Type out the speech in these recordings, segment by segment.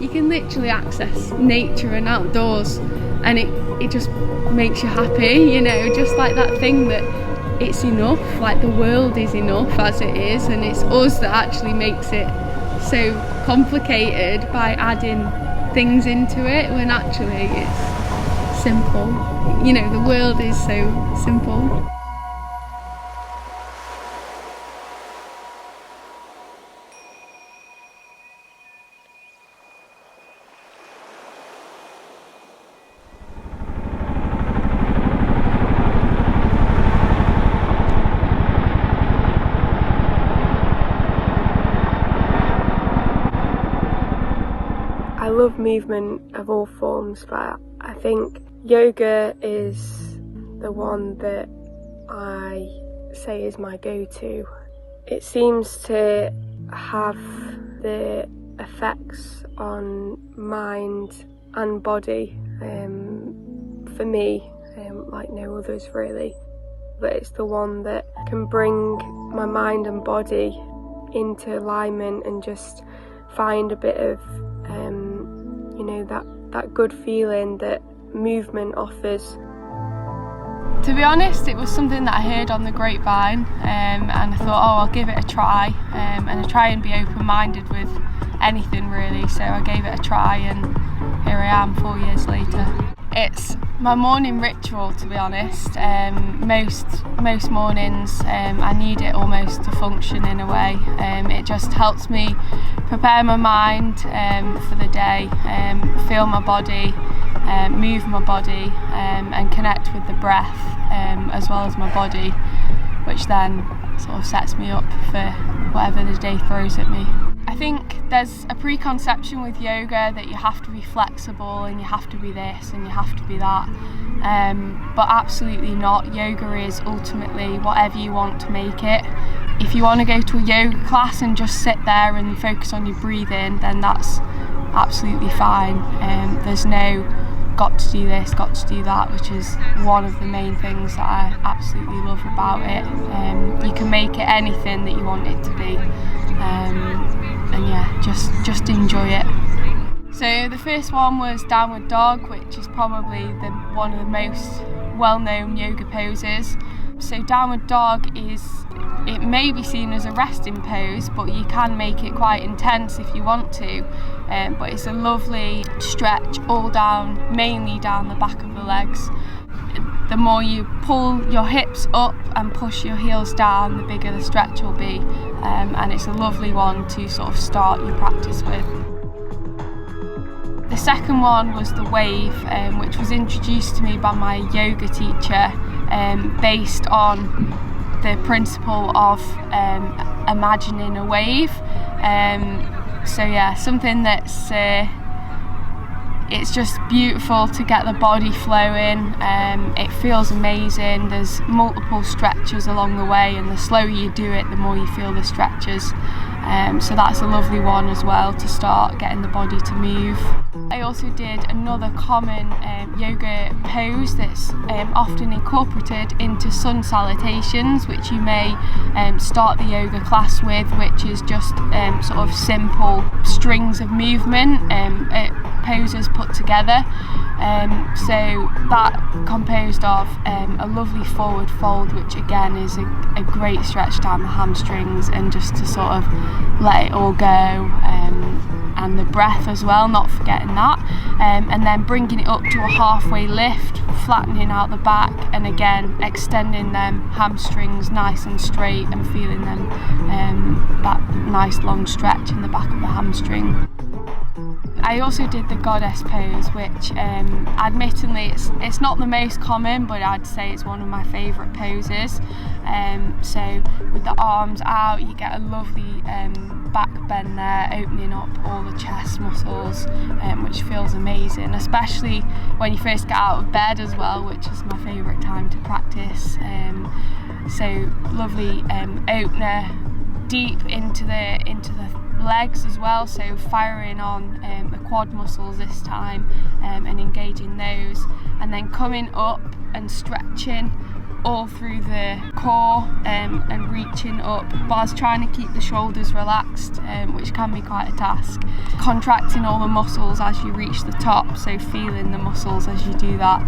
you can literally access nature and outdoors, and it just makes you happy, you know, just like that thing that it's enough, like the world is enough as it is, and it's us that actually makes it so complicated by adding things into it when actually it's simple. You know, the world is so simple. I love movement of all forms, but I think yoga is the one that I say is my go-to. It seems to have the effects on mind and body, for me, like no others really. But it's the one that can bring my mind and body into alignment and just find a bit of you know, that good feeling that movement offers. To be honest, it was something that I heard on the grapevine, and I thought, oh, I'll give it a try, and I try and be open-minded with anything really, so I gave it a try, and here I am 4 years later. It's my morning ritual, to be honest. Most mornings I need it almost to function in a way. It just helps me prepare my mind for the day, feel my body, move my body, and connect with the breath as well as my body, which then sort of sets me up for whatever the day throws at me. I think there's a preconception with yoga that you have to be flexible and you have to be this and you have to be that, but absolutely not. Yoga is ultimately whatever you want to make it. If you want to go to a yoga class and just sit there and focus on your breathing, then that's absolutely fine. There's no got to do this, got to do that, which is one of the main things that I absolutely love about it. You can make it anything that you want it to be, and yeah, just enjoy it. So the first one was downward dog, which is probably one of the most well-known yoga poses. So downward dog it may be seen as a resting pose, but you can make it quite intense if you want to. But it's a lovely stretch all down, mainly down the back of the legs. The more you pull your hips up and push your heels down, the bigger the stretch will be. And it's a lovely one to sort of start your practice with. The second one was the wave, which was introduced to me by my yoga teacher, based on the principle of imagining a wave. So yeah, something that's it's just beautiful to get the body flowing. It feels amazing. There's multiple stretches along the way, and the slower you do it, the more you feel the stretches. So that's a lovely one as well to start getting the body to move. I also did another common yoga pose that's often incorporated into sun salutations, which you may start the yoga class with, which is just sort of simple strings of movement, poses put together. So that composed of a lovely forward fold, which again is a great stretch down the hamstrings, and just to sort of let it all go, and the breath as well, not forgetting that, and then bringing it up to a halfway lift, flattening out the back, and again extending them hamstrings nice and straight and feeling them that nice long stretch in the back of the hamstring. I also did the goddess pose, which admittedly it's not the most common, but I'd say it's one of my favourite poses. So with the arms out, you get a lovely back bend there, opening up all the chest muscles, which feels amazing, especially when you first get out of bed as well, which is my favourite time to practice. So lovely opener deep into the legs as well, so firing on the quad muscles this time, and engaging those, and then coming up and stretching all through the core and reaching up, but I was trying to keep the shoulders relaxed, which can be quite a task. Contracting all the muscles as you reach the top, so feeling the muscles as you do that.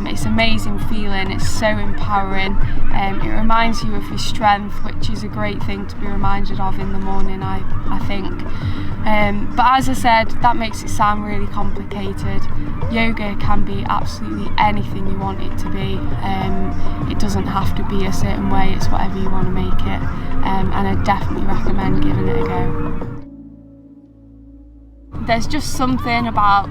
It's an amazing feeling, it's so empowering. It reminds you of your strength, which is a great thing to be reminded of in the morning, I think. But as I said, that makes it sound really complicated. Yoga can be absolutely anything you want it to be. It doesn't have to be a certain way, it's whatever you want to make it. And I definitely recommend giving it a go. There's just something about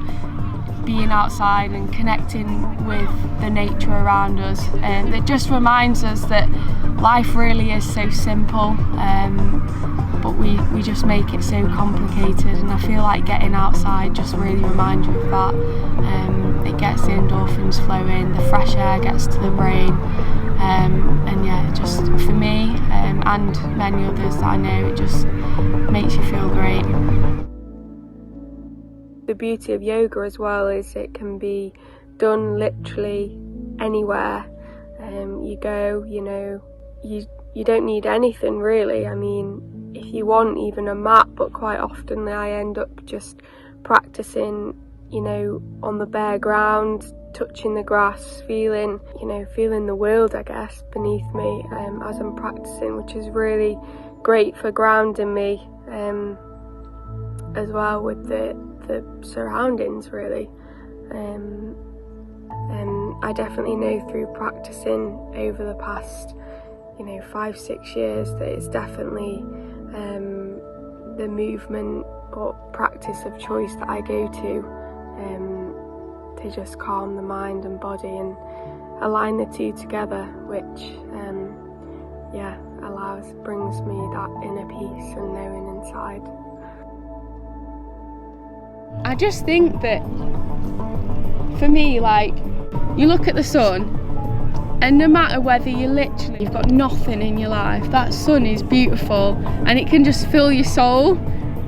being outside and connecting with the nature around us that just reminds us that life really is so simple, but we just make it so complicated, and I feel like getting outside just really reminds you of that. It gets the endorphins flowing, the fresh air gets to the brain, and yeah, just for me and many others that I know, it just makes you feel great. The beauty of yoga as well is it can be done literally anywhere. You go, you know, you don't need anything really. I mean, if you want even a mat, but quite often I end up just practicing, you know, on the bare ground, touching the grass, feeling the world, I guess, beneath me as I'm practicing, which is really great for grounding me as well with the surroundings really. I definitely know through practicing over the past 5-6 years that it's definitely the movement or practice of choice that I go to just calm the mind and body and align the two together, which brings me that inner peace and knowing inside. I just think that for me, like, you look at the sun and no matter whether you've got nothing in your life, that sun is beautiful and it can just fill your soul,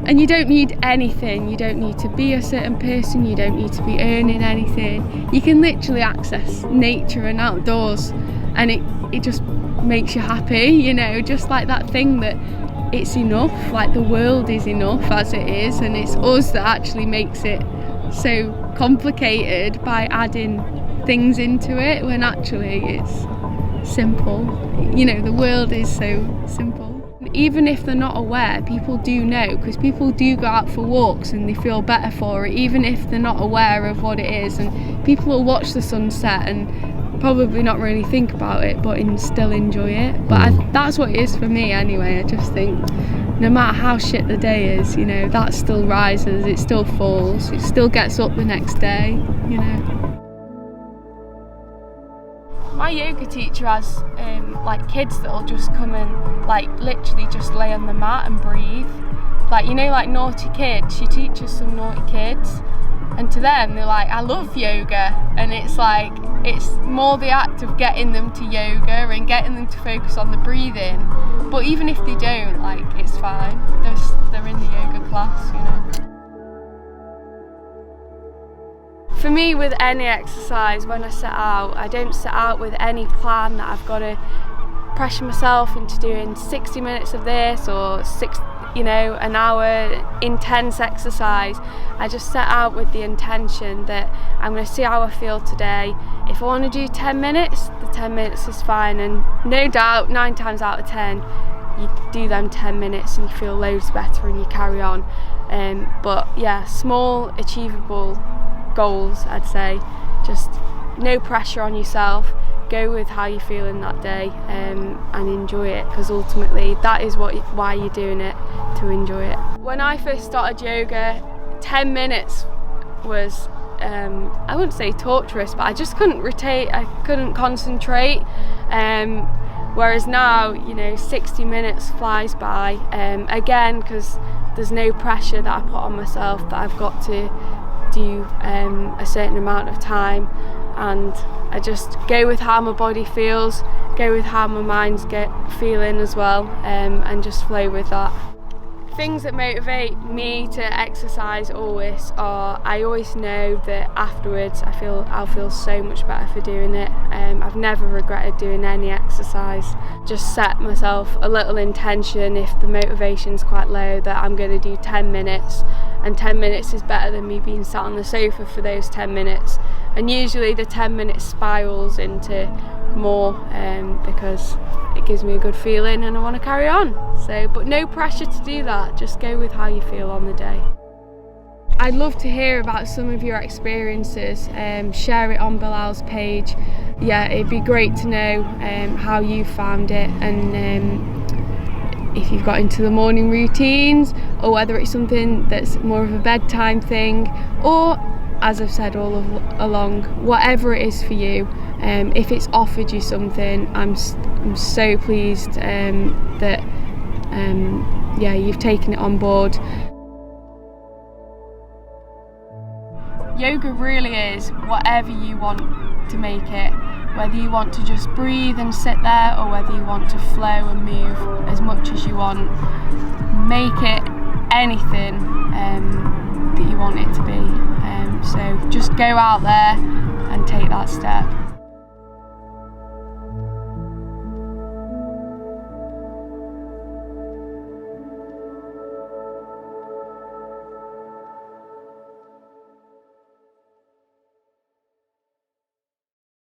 and you don't need anything. You don't need to be a certain person, you don't need to be earning anything. You can literally access nature and outdoors and it just makes you happy, just like that thing that it's enough, like the world is enough as it is, and it's us that actually makes it so complicated by adding things into it when actually it's simple. The world is so simple. Even if they're not aware, people do know, because people do go out for walks and they feel better for it, even if they're not aware of what it is, and people will watch the sunset and probably not really think about it but still enjoy it. But that's what it is for me anyway. I just think no matter how shit the day is, that still rises, it still falls, it still gets up the next day. My yoga teacher has like kids that'll just come and like literally just lay on the mat and breathe, like like naughty kids. She teaches some naughty kids, and to them they're like, I love yoga, and it's like it's more the act of getting them to yoga and getting them to focus on the breathing. But even if they don't, like, it's fine, they're in the yoga class. For me, with any exercise, when I set out, I don't set out with any plan that I've got to pressure myself into doing 60 minutes of this or an hour intense exercise. I just set out with the intention that I'm going to see how I feel today. If I want to do 10 minutes, the 10 minutes is fine, and no doubt 9 times out of 10 you do them 10 minutes and you feel loads better and you carry on. But yeah, small achievable goals, I'd say. Just no pressure on yourself, go with how you're feeling that day, and enjoy it, because ultimately that is why you're doing it, to enjoy it. When I first started yoga, 10 minutes was I wouldn't say torturous, but I just couldn't rotate, I couldn't concentrate, whereas now 60 minutes flies by, again because there's no pressure that I put on myself that I've got to do a certain amount of time, and I just go with how my body feels, go with how my mind's feeling as well, and just flow with that. Things that motivate me to exercise always are, I always know that afterwards I'll feel so much better for doing it. I've never regretted doing any exercise. Just set myself a little intention if the motivation's quite low that I'm going to do 10 minutes, and 10 minutes is better than me being sat on the sofa for those 10 minutes. And usually the 10 minutes spirals into more because it gives me a good feeling and I want to carry on. So, but no pressure to do that, just go with how you feel on the day. I'd love to hear about some of your experiences, share it on Bilal's page. Yeah, it'd be great to know how you found it, and if you've got into the morning routines, or whether it's something that's more of a bedtime thing, or, as I've said all along, whatever it is for you. If it's offered you something, I'm so pleased that you've taken it on board. Yoga really is whatever you want to make it, whether you want to just breathe and sit there, or whether you want to flow and move as much as you want. Make it anything that you want it to be. So just go out there and take that step.